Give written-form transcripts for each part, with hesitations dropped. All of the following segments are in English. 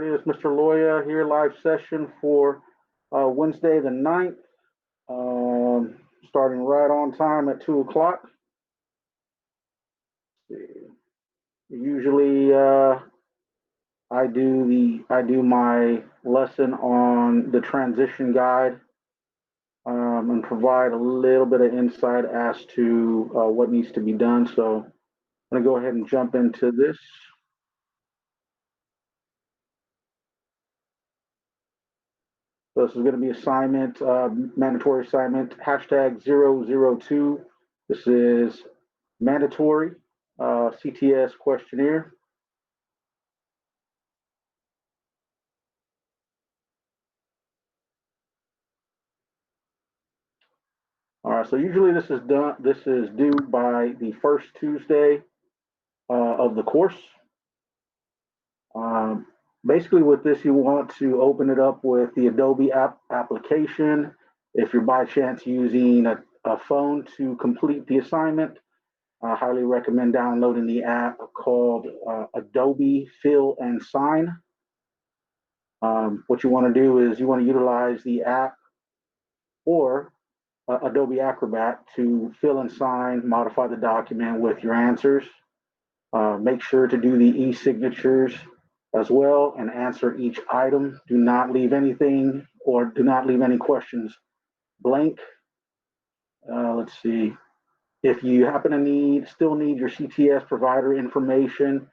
it is, Mr. Loya here, live session for Wednesday the 9th, starting right on time at 2 o'clock. Usually I do my lesson on the transition guide and provide a little bit of insight as to what needs to be done. So I'm going to go ahead and jump into this. So this is going to be assignment, mandatory assignment, hashtag 002. This is mandatory CTS questionnaire. All right, so usually this is due by the first Tuesday of the course. Basically with this, you want to open it up with the Adobe application. If you're by chance using a phone to complete the assignment, I highly recommend downloading the app called Adobe Fill and Sign. What you want to do is you want to utilize the app or Adobe Acrobat to fill and sign, modify the document with your answers. Make sure to do the e-signatures as well and answer each item. Do not leave anything or do not leave any questions blank. Let's see. If you happen to still need your CTS provider information,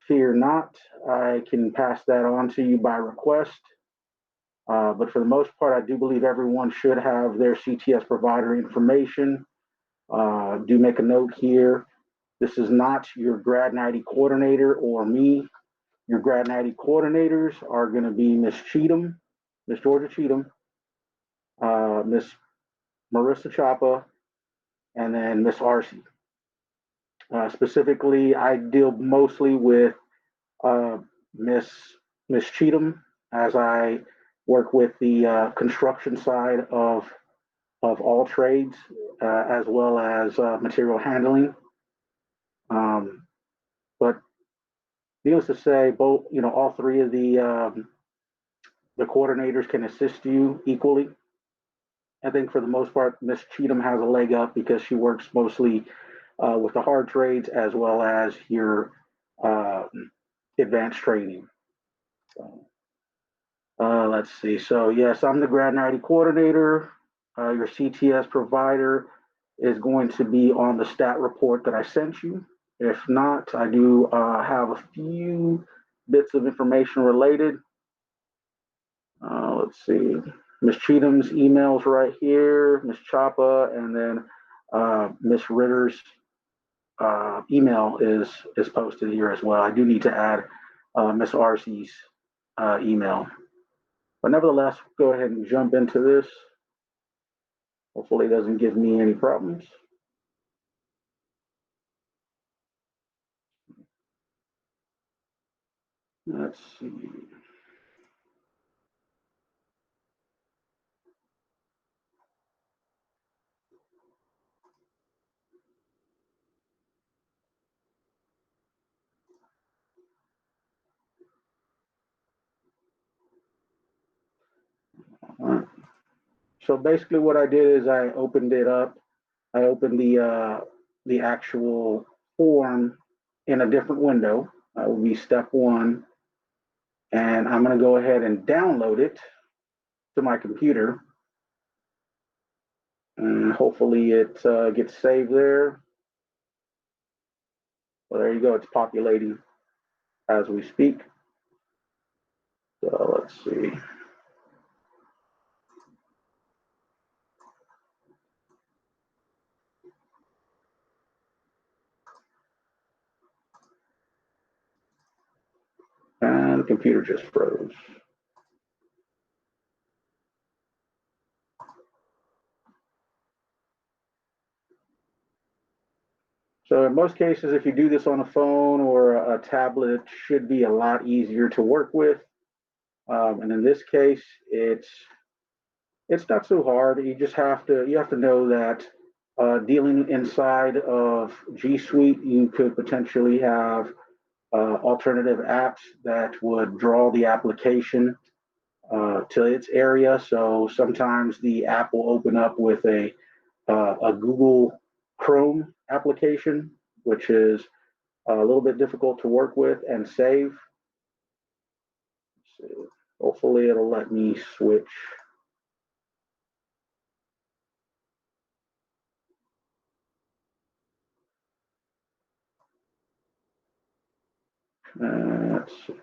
fear not. I can pass that on to you by request. But for the most part, I do believe everyone should have their CTS provider information. Do make a note here. This is not your Grad 90 coordinator or me. Your Grad 90 coordinators are going to be Miss Cheatham, Miss Georgia Cheatham, Miss Marissa Chapa, and then Miss Arcee. Specifically, I deal mostly with Miss Cheatham as I work with the construction side of all trades, as well as material handling. But needless to say, all three of the coordinators can assist you equally. I think for the most part, Miss Cheatham has a leg up because she works mostly with the hard trades as well as your advanced training. So, let's see. So yes, I'm the Grad 90 coordinator. Your CTS provider is going to be on the stat report that I sent you. If not, I do have a few bits of information related. Let's see. Miss Cheatham's email's right here, Miss Chapa, and then Miss Ritter's email is posted here as well. I do need to add Miss Arcee's email. But nevertheless, go ahead and jump into this. Hopefully it doesn't give me any problems. Let's see. All right. So basically what I did is I opened it up. I opened the actual form in a different window. That will be step one. And I'm going to go ahead and download it to my computer. And hopefully it gets saved there. Well, there you go. It's populating as we speak. So let's see. And the computer just froze. So in most cases, if you do this on a phone or a tablet, it should be a lot easier to work with. And in this case, it's not so hard. You have to know that dealing inside of G Suite, you could potentially have alternative apps that would draw the application to its area. So sometimes the app will open up with a Google Chrome application, which is a little bit difficult to work with and save. So hopefully it'll let me switch. Let's see.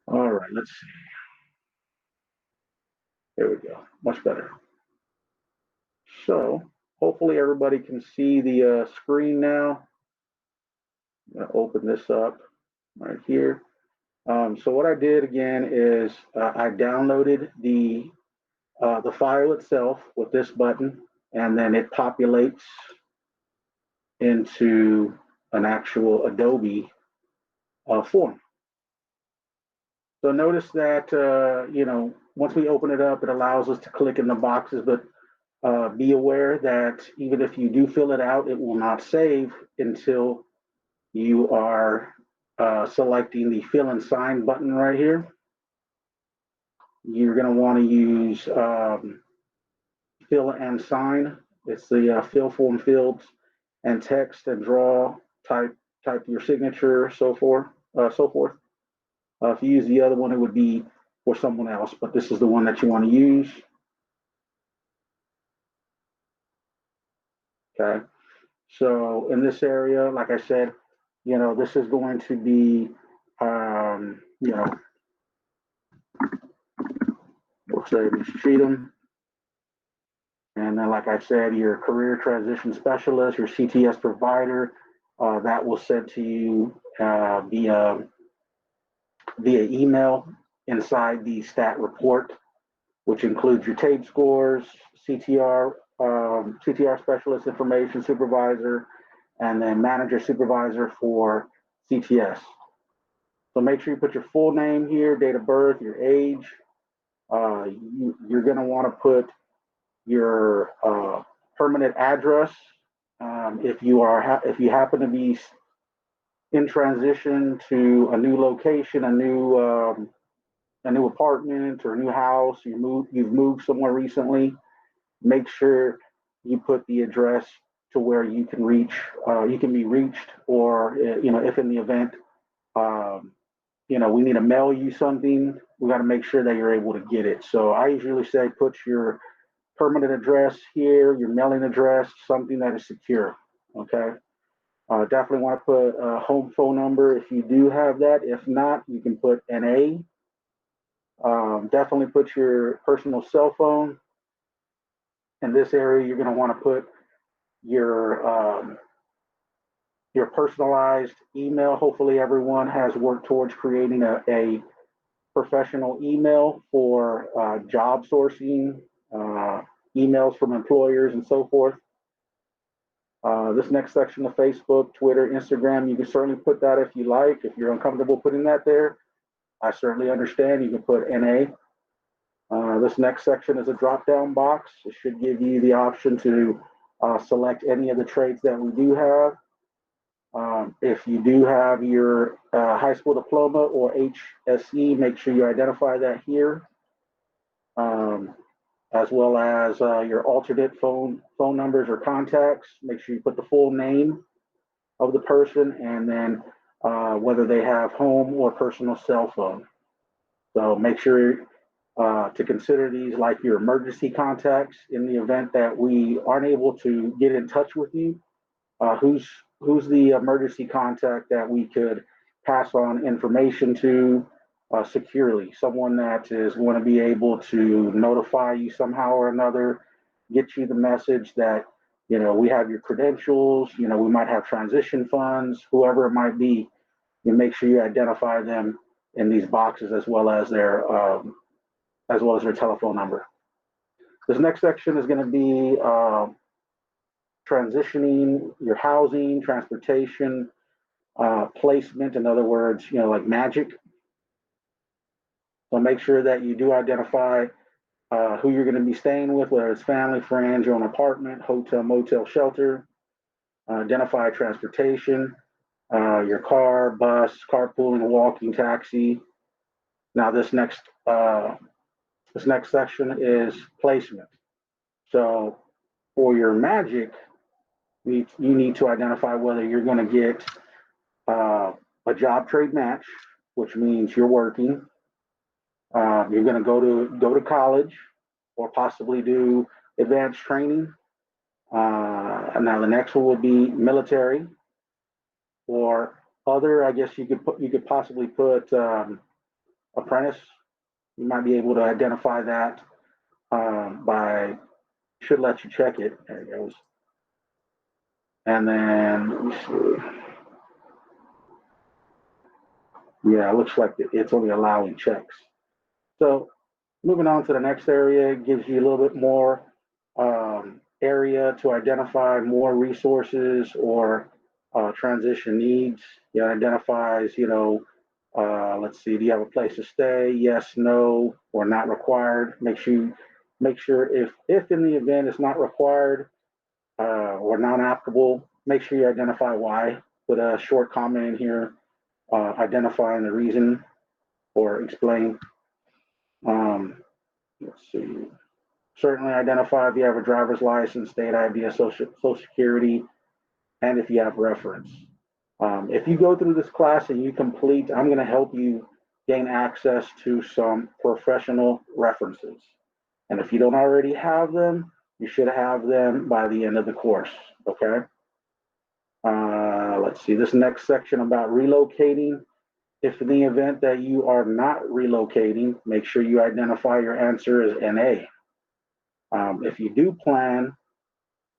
All right, let's see. There we go. Much better. So hopefully everybody can see the screen now. I'm going to open this up right here. So what I did again is I downloaded the file itself with this button, and then it populates into an actual Adobe form. So notice that, once we open it up, it allows us to click in the boxes, but be aware that even if you do fill it out, it will not save until you are selecting the fill and sign button right here. You're going to want to use fill and sign. It's the fill form fields and text and draw, type your signature, so forth. If you use the other one, it would be for someone else, but this is the one that you want to use. Okay. So in this area, like I said, this is going to be, we'll say Mr. Cheatham. And then, like I said, your career transition specialist, your CTS provider, that will send to you via email inside the stat report, which includes your TABE scores, CTR specialist information supervisor, and then manager supervisor for CTS. So make sure you put your full name here, date of birth, your age. You're going to want to put your permanent address. If you happen to be in transition to a new location, a new apartment or a new house, you've moved somewhere recently, make sure you put the address to where you can be reached, or if in the event we need to mail you something, we got to make sure that you're able to get it. So I usually say put your permanent address here, your mailing address, something that is secure. Okay. Definitely want to put a home phone number if you do have that. If not, you can put NA. Definitely put your personal cell phone. In this area, you're going to want to put your personalized email. Hopefully, everyone has worked towards creating a professional email for job sourcing, emails from employers, and so forth. This next section of Facebook, Twitter, Instagram, you can certainly put that if you like. If you're uncomfortable putting that there, I certainly understand. You can put NA. This next section is a drop-down box. It should give you the option to select any of the trades that we do have. If you do have your high school diploma or HSE, make sure you identify that here, as well as your alternate phone numbers or contacts. Make sure you put the full name of the person, and then whether they have home or personal cell phone. So make sure to consider these like your emergency contacts in the event that we aren't able to get in touch with you. Who's the emergency contact that we could pass on information to securely? Someone that is going to be able to notify you somehow or another, get you the message that we have your credentials. We might have transition funds, whoever it might be. You make sure you identify them in these boxes as well as their telephone number. This next section is going to be transitioning your housing, transportation, Placement, in other words, like magic. So make sure that you do identify who you're going to be staying with, whether it's family, friends, your own apartment, hotel, motel, shelter. Identify transportation, your car, bus, carpooling, walking, taxi. Now this next section is placement. So for your magic, you need to identify whether you're going to get a job trade match, which means you're working. You're going to go to college, or possibly do advanced training. And now the next one will be military, or other. I guess you could possibly put apprentice. You might be able to identify that by should let you check it. There it goes. And then let me see. Yeah, it looks like it's only allowing checks. So moving on to the next area, it gives you a little bit more area to identify more resources or transition needs. It identifies, let's see, do you have a place to stay? Yes, no, or not required. Make sure if in the event it's not required or non applicable, make sure you identify why. Put a short comment in here identifying the reason or explain. Let's see. Certainly identify if you have a driver's license, state ID, social security, and if you have reference. If you go through this class and you complete, I'm going to help you gain access to some professional references. And if you don't already have them, you should have them by the end of the course. Okay. Let's see, this next section about relocating. If in the event that you are not relocating, make sure you identify your answer as NA. If you do plan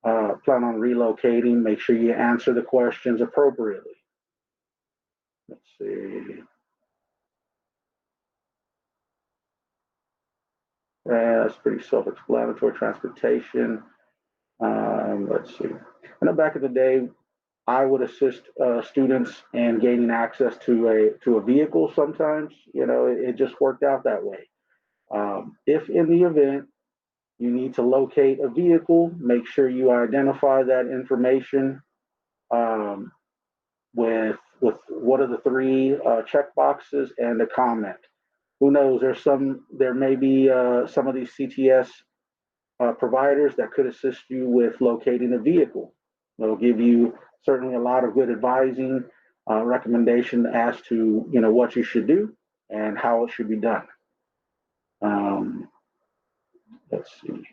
on relocating, make sure you answer the questions appropriately. Let's see. That's pretty self-explanatory. Transportation. Let's see. I know back in the day, I would assist students in gaining access to a vehicle. Sometimes, it just worked out that way. If in the event you need to locate a vehicle, make sure you identify that information with what are the three check boxes and a comment. Who knows? There may be some of these CTS providers that could assist you with locating a vehicle. They'll give you certainly a lot of good advising, recommendation as to what you should do and how it should be done. Let's see.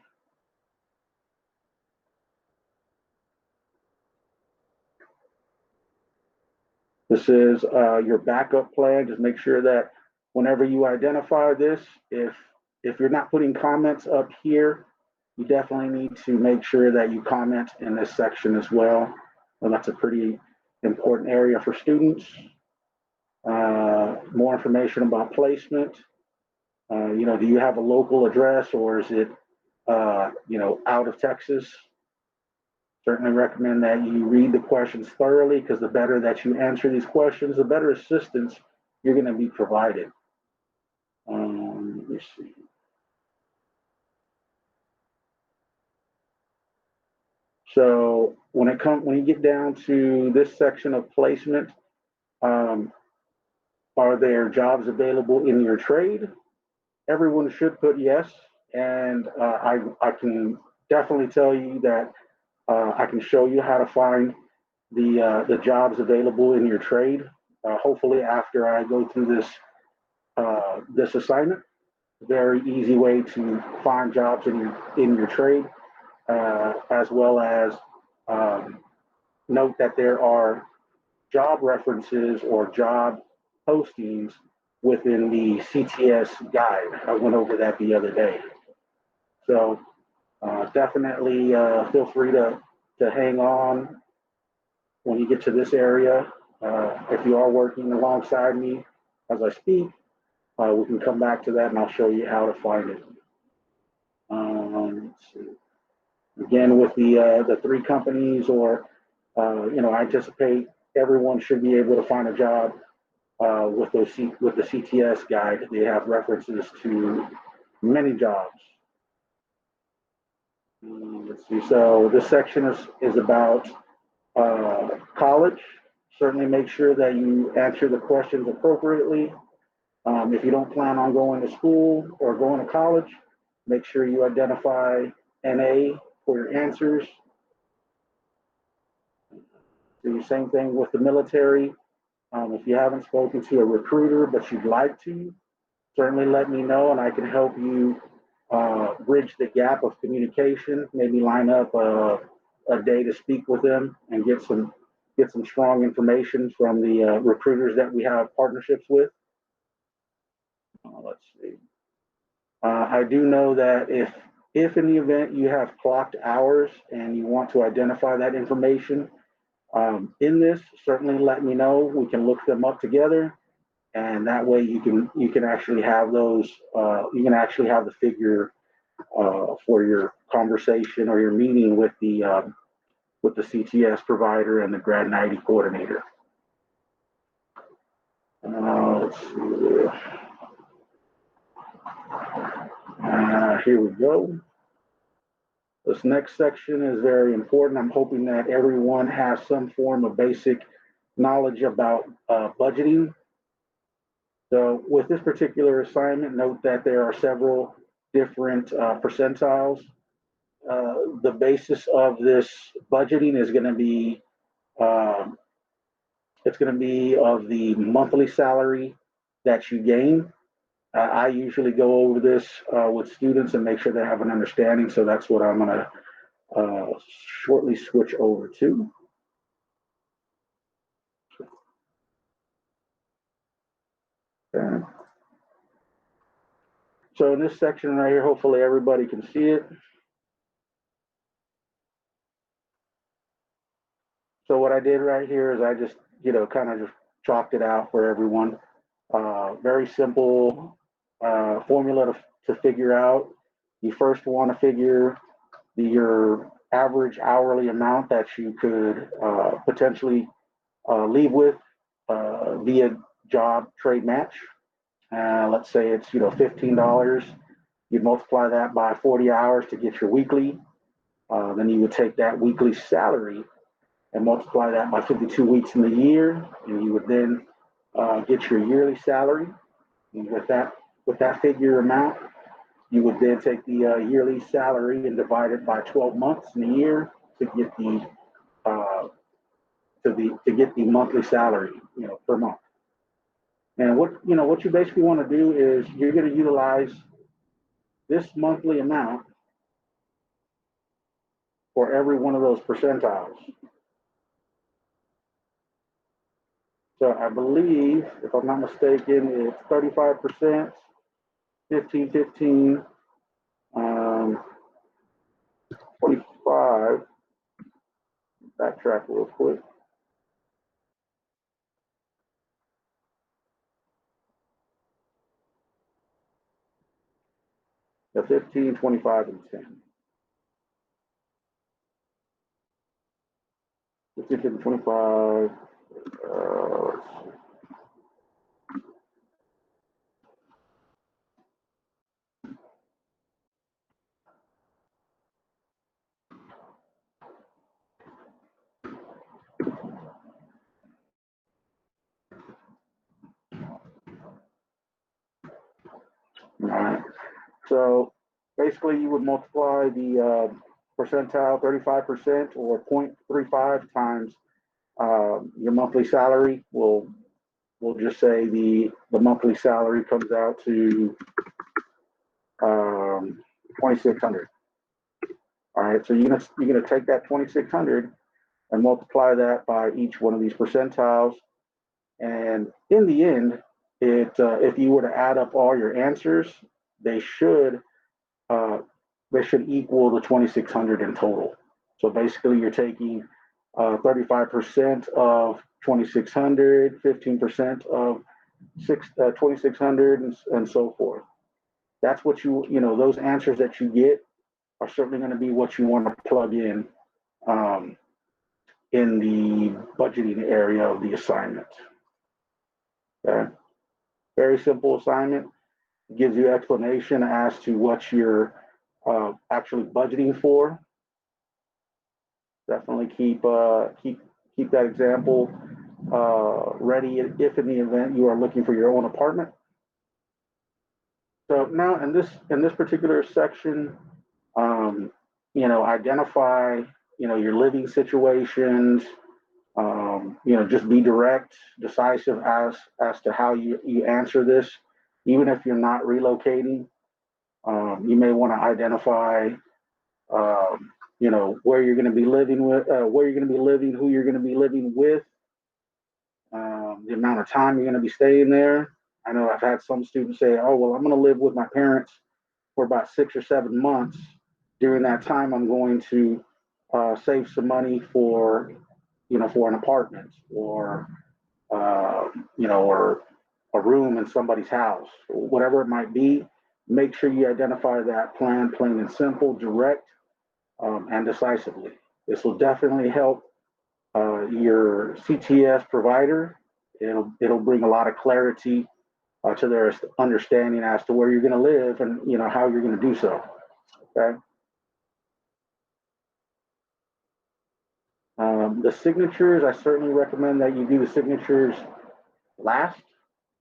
This is your backup plan. Just make sure that whenever you identify this, if you're not putting comments up here, you definitely need to make sure that you comment in this section as well. And that's a pretty important area for students. More information about placement. Do you have a local address, or is it, out of Texas? Certainly recommend that you read the questions thoroughly, because the better that you answer these questions, the better assistance you're going to be provided. Let me see. So when you get down to this section of placement, are there jobs available in your trade? Everyone should put yes, and I can definitely tell you that I can show you how to find the jobs available in your trade. Hopefully, after I go through this assignment, very easy way to find jobs in your trade, as well as note that there are job references or job postings within the CTS guide. I went over that the other day. So definitely feel free to hang on when you get to this area. If you are working alongside me as I speak, we can come back to that and I'll show you how to find it. Let's see. Again, with the three companies, or I anticipate everyone should be able to find a job with with the CTS guide. They have references to many jobs. Let's see. So this section is about college. Certainly make sure that you answer the questions appropriately. If you don't plan on going to school or going to college, make sure you identify NA for your answers. Do the same thing with the military. If you haven't spoken to a recruiter, but you'd like to, certainly let me know and I can help you bridge the gap of communication, maybe line up a day to speak with them and get some strong information from the recruiters that we have partnerships with. Let's see. I do know that if in the event you have clocked hours and you want to identify that information in this, certainly let me know. We can look them up together, and that way you can actually have those. You can actually have the figure for your conversation or your meeting with the CTS provider and the Grad 90 coordinator. Let's see. Here we go. This next section is very important. I'm hoping that everyone has some form of basic knowledge about budgeting. So with this particular assignment, note that there are several different percentiles. The basis of this budgeting is going to be it's going to be of the monthly salary that you gain. I usually go over this with students and make sure they have an understanding. So that's what I'm going to shortly switch over to. Okay. So in this section right here, hopefully everybody can see it. So what I did right here is I just, kind of just chalked it out for everyone. Very simple formula to figure out. You first want to figure your average hourly amount that you could potentially leave with via job trade match. Let's say it's $15. You'd multiply that by 40 hours to get your weekly. Then you would take that weekly salary and multiply that by 52 weeks in the year, and you would then get your yearly salary. And with that figure amount, you would then take the yearly salary and divide it by 12 months in a year to get the monthly salary, per month. And what you basically want to do is you're going to utilize this monthly amount for every one of those percentiles. So I believe, if I'm not mistaken, it's 35%, 15, 15, 25. Backtrack real quick. The 15, 25, and 10. 15, 25. All right. So basically, you would multiply the percentile 35% or 0.35 times your monthly salary. We'll just say the monthly salary comes out to 2,600. All right. So you're gonna take that 2,600 and multiply that by each one of these percentiles, and in the end, if you were to add up all your answers, they should equal the 2,600 in total. So basically, you're taking 35% of 2,600, 15% of 2,600, and so forth. That's what those answers that you get are certainly going to be what you want to plug in in the budgeting area of the assignment. Okay, very simple assignment. It gives you explanation as to what you're actually budgeting for. Definitely keep that example ready if in the event you are looking for your own apartment. So now in this particular section, identify your living situations. Just be direct, decisive as to how you answer this. Even if you're not relocating, you may want to identify, where you're going to be living with, where you're going to be living, who you're going to be living with, the amount of time you're going to be staying there. I know I've had some students say, "Oh, well, I'm going to live with my parents for about 6 or 7 months. During that time, I'm going to save some money for an apartment or or a room in somebody's house, whatever it might be." Make sure you identify that plan plain and simple, direct, and decisively. This will definitely help your CTS provider. It'll bring a lot of clarity to their understanding as to where you're going to live and how you're going to do so. Okay. The signatures, I certainly recommend that you do the signatures last.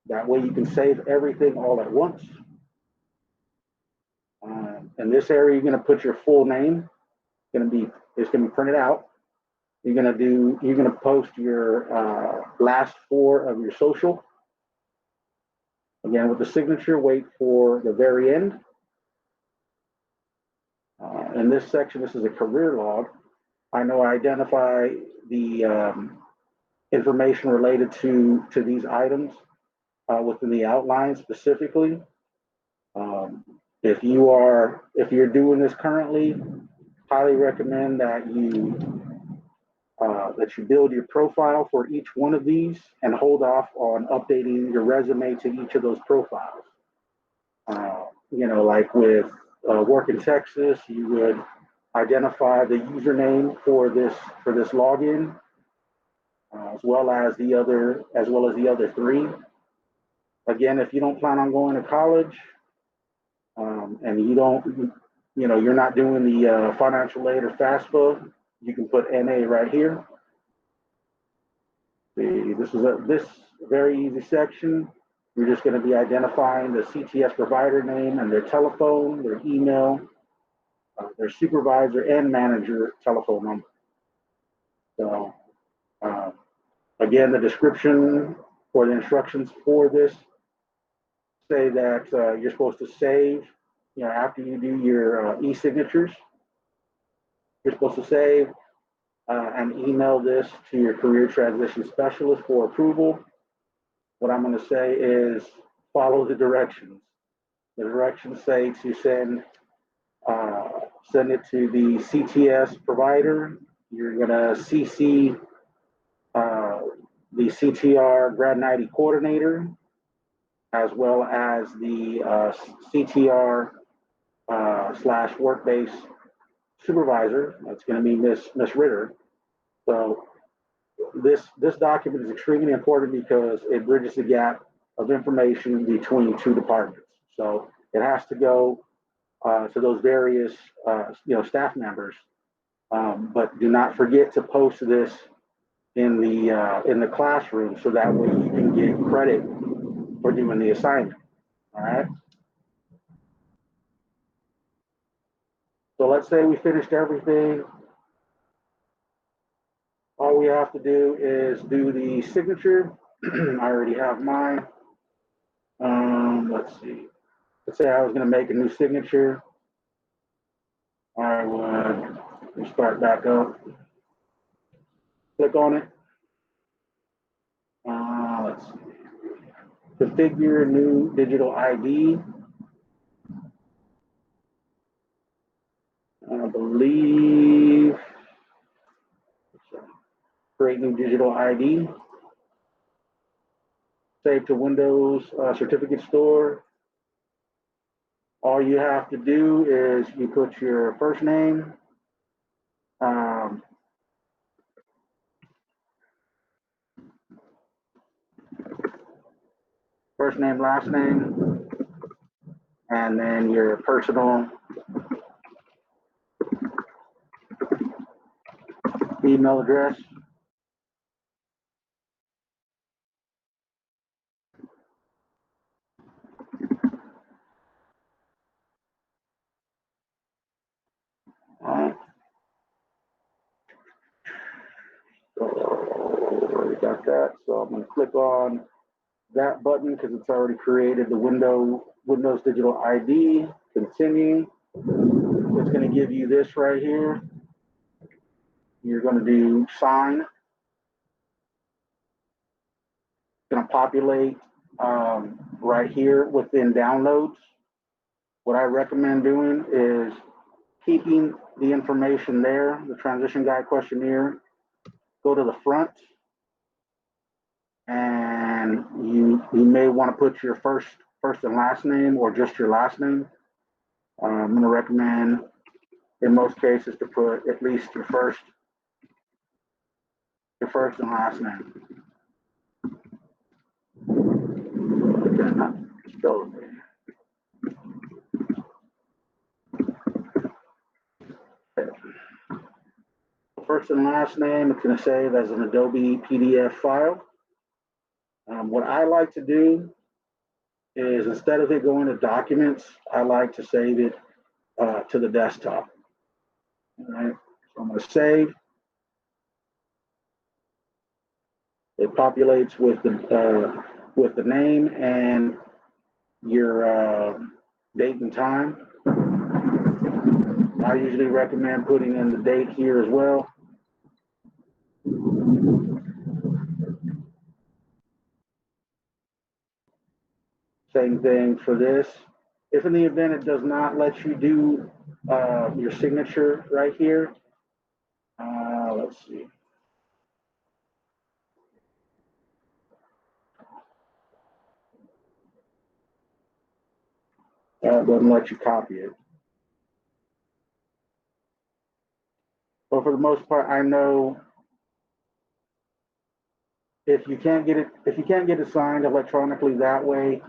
That way you can save everything all at once. In this area, you're going to put your full name. It's going to be printed out. You're going to post your last 4 of your social. Again, with the signature, wait for the very end. In this section, this is a career log. I know I identify the information related to these items within the outline specifically. If you're doing this currently, highly recommend that you build your profile for each one of these and hold off on updating your resume to each of those profiles. Like with Work in Texas, you would identify the username for this login, as well as the other 3. Again, if you don't plan on going to college, and you're not doing the financial aid or FAFSA, you can put NA right here. This very easy section. You're just going to be identifying the CTS provider name and their telephone, their email, their supervisor and manager telephone number. So, again, the description or the instructions for this say that you're supposed to save, after you do your e-signatures, you're supposed to save and email this to your career transition specialist for approval. What I'm going to say is follow the directions. The directions say to send it to the CTS provider. You're going to CC the CTR Grad 90 coordinator, as well as the CTR / Workbase supervisor. That's going to be Miss Ritter. So this document is extremely important because it bridges the gap of information between 2 departments. So it has to go to those various staff members, but do not forget to post this in the classroom so that way you can get credit for doing the assignment. All right. So let's say we finished everything. All we have to do is do the signature. I already have mine. Let's see. Let's say I was going to make a new signature. I would start back up. Click on it. Let's see. Configure new digital ID. I believe. Create new digital ID. Save to Windows Certificate Store. All you have to do is you put your first name, first name, last name, and then your personal email address. All right. So already got that. So I'm going to click on that button because it's already created the Windows Digital ID. Continue. It's going to give you this right here. You're going to do sign. It's going to populate right here within downloads. What I recommend doing is keeping the information there, the transition guide questionnaire. Go to the front, and you may want to put your first and last name or just your last name. I'm going to recommend in most cases to put at least your first and last name. Okay, not spelled there. First and last name, it's going to save as an Adobe PDF file. What I like to do is instead of it going to documents, I like to save it to the desktop. All right, so I'm going to save. It populates with the name and your date and time. I usually recommend putting in the date here as well. Same thing for this. If in the event it does not let you do your signature right here, let's see. Doesn't let you copy it. But for the most part, I know if you can't get it signed electronically that way,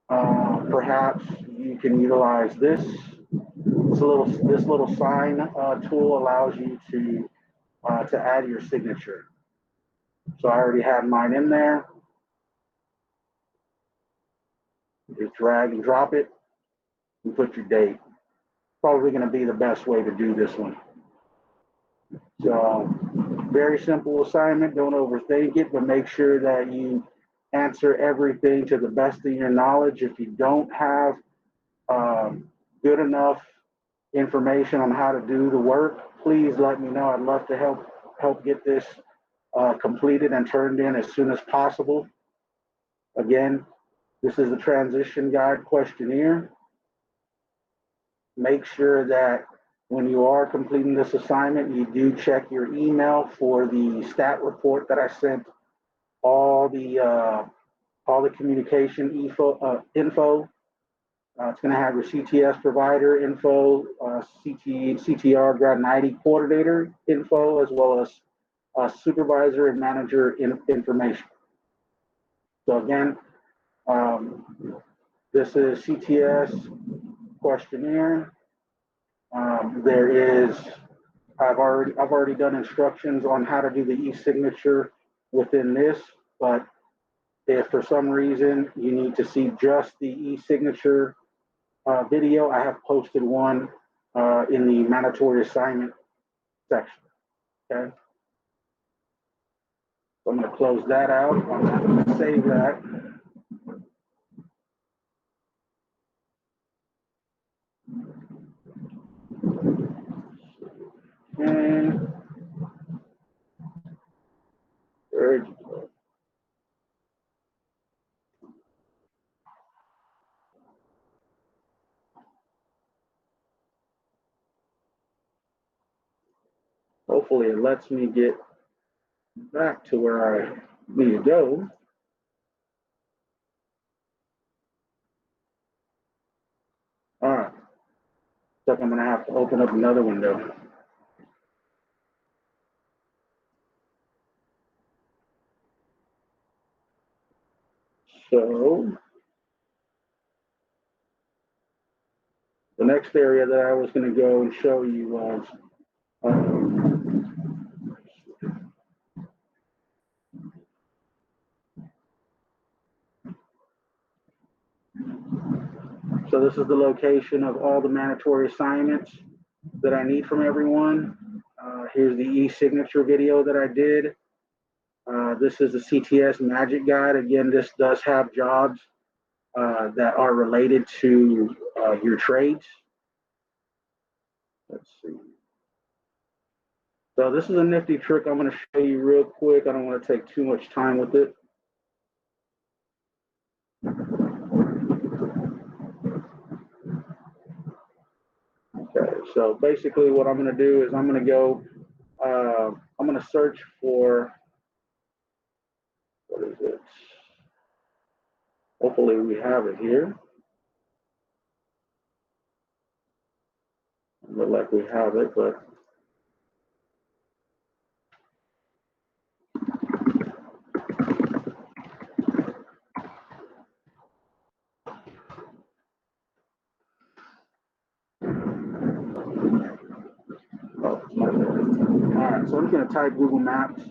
perhaps you can utilize this. This little sign tool allows you to add your signature. So I already had mine in there. Just drag and drop it and put your date. Probably going to be the best way to do this one. So very simple assignment. Don't overthink it, but make sure that you answer everything to the best of your knowledge. If you don't have good enough information on how to do the work, please let me know. I'd love to help get this completed and turned in as soon as possible. Again, this is the transition guide questionnaire. Make sure that when you are completing this assignment, you do check your email for the stat report that I sent all the communication info. It's going to have your CTS provider info, CTR grad 90 coordinator info, as well as supervisor and manager information. So again, this is CTS questionnaire. I've already done instructions on how to do the e-signature within this, but if for some reason you need to see just the e-signature video, I have posted one in the mandatory assignment section. Okay. So I'm going to close that out. I'm not going to save that. And where did you go? Hopefully it lets me get back to where I need to go. All right. So I'm going to have to open up another window. So The next area that I was going to go and show you was so this is the location of all the mandatory assignments that I need from everyone. Here's the e-signature video that I did. This is the CTS Magic Guide. Again, this does have jobs that are related to your trades. Let's see. So this is a nifty trick I'm going to show you real quick. I don't want to take too much time with it. Okay, so basically what I'm going to do is I'm going to go, I'm going to search for, what is it? Hopefully we have it here. Look like we have it, but oh, it's not there. All right, so I'm going to type Google Maps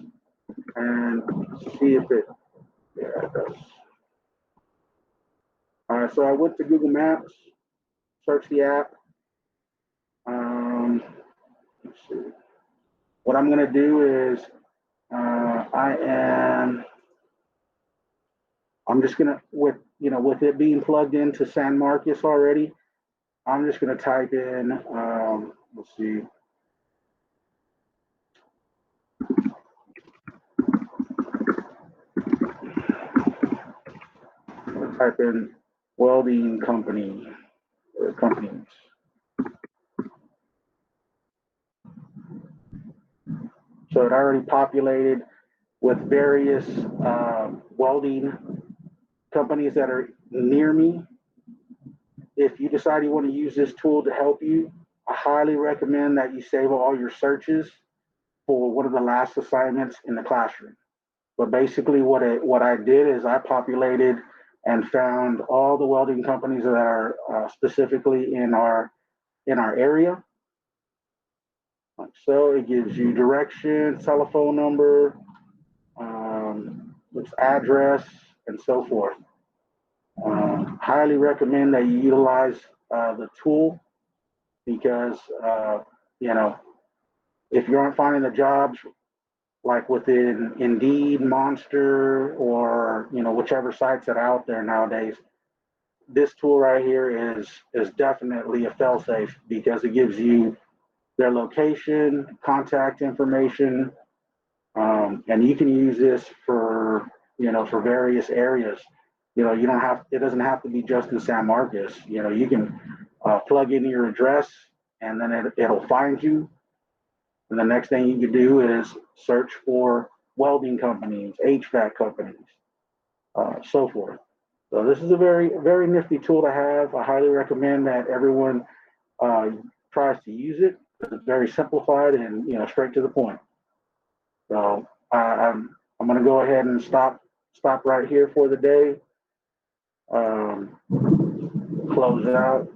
and see if it, yeah, it does. All right, so I went to Google Maps, searched the app. Let's see. What I'm going to do is I'm just going to, with it being plugged into San Marcos already, I'm just going to type in, let's see. I'm going to type in welding company or companies. So it already populated with various welding companies that are near me. If you decide you want to use this tool to help you, I highly recommend that you save all your searches for one of the last assignments in the classroom. But basically what I did is I populated and found all the welding companies that are specifically in our area. Like so, it gives you direction, telephone number, its address, and so forth. Highly recommend that you utilize the tool because, if you aren't finding the jobs like within Indeed, Monster, or, whichever sites that are out there nowadays, this tool right here is definitely a fail-safe because it gives you their location, contact information, and you can use this for various areas. It doesn't have to be just in San Marcos. You can plug in your address and then it'll find you. And the next thing you can do is search for welding companies, HVAC companies, so forth. So this is a very, very nifty tool to have. I highly recommend that everyone tries to use it because it's very simplified and straight to the point. So I'm going to go ahead and stop right here for the day. Close out.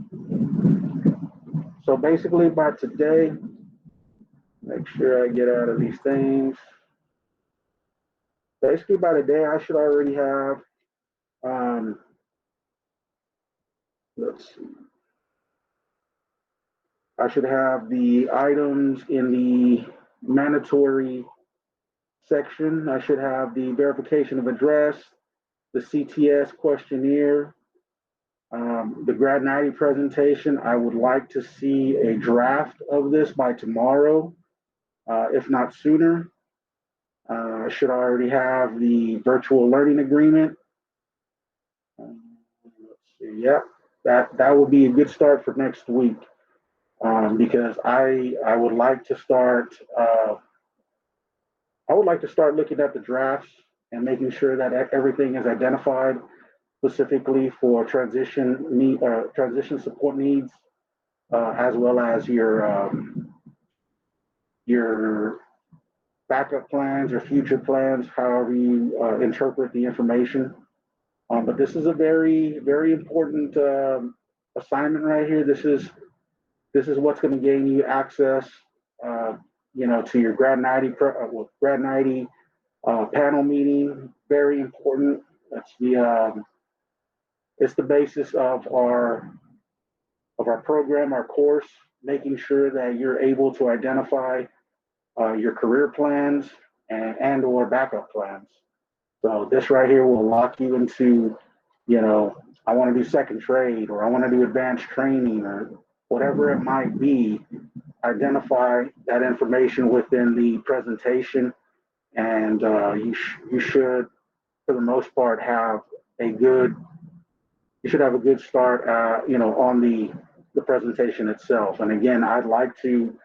So basically by today, make sure I get out of these things. Basically by today, I should already have, let's see. I should have the items in the mandatory section. I should have the verification of address, the CTS questionnaire, the Grad 90 presentation. I would like to see a draft of this by tomorrow, if not sooner. I should already have the virtual learning agreement. Let's see. Yeah, that would be a good start for next week, because I would like to start. I would like to start looking at the drafts and making sure that everything is identified specifically for transition support needs, as well as your backup plans or future plans, however you interpret the information. But this is a very, very important assignment right here. This is This is what's going to gain you access, to your Grad 90 Grad 90 panel meeting. Very important. That's it's the basis of our program, our course, making sure that you're able to identify your career plans and or backup plans. So this right here will lock you into, I want to do second trade, or I want to do advanced training, or whatever it might be. Identify that information within the presentation, and you should, for the most part, have a good start, on the presentation itself. And again, I'd like to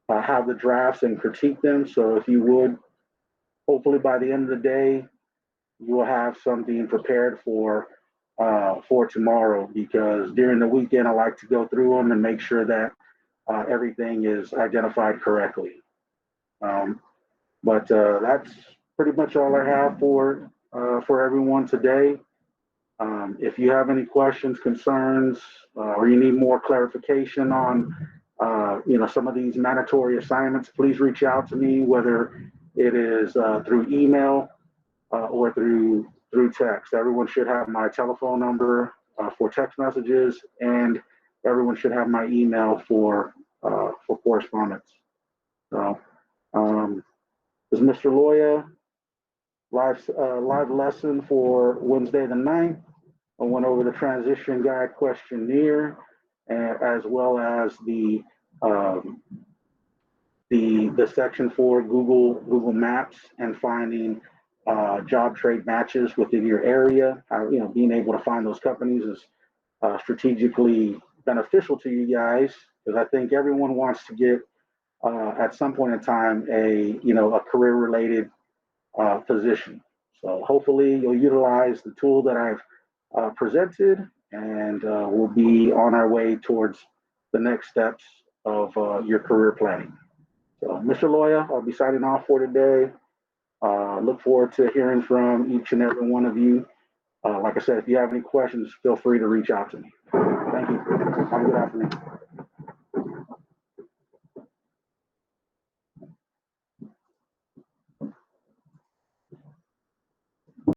have the drafts and critique them. So if you would, hopefully by the end of the day, you will have something prepared for tomorrow, because during the weekend I like to go through them and make sure that everything is identified correctly. But that's pretty much all I have for everyone today. If you have any questions, concerns, or you need more clarification on some of these mandatory assignments, please reach out to me, whether it is through email or through text. Everyone should have my telephone number for text messages, and everyone should have my email for correspondence. So, this is Mr. Loya, live lesson for Wednesday the 9th. I went over the transition guide questionnaire, as well as the section for Google Maps and finding job trade matches within your area. Being able to find those companies is strategically beneficial to you guys, because I think everyone wants to get at some point in time a career related position. So hopefully you'll utilize the tool that I've presented, and we'll be on our way towards the next steps of your career planning. So, Mr. Loya, I'll be signing off for today. Look forward to hearing from each and every one of you. Like I said, if you have any questions, feel free to reach out to me. Thank you. Have a good afternoon.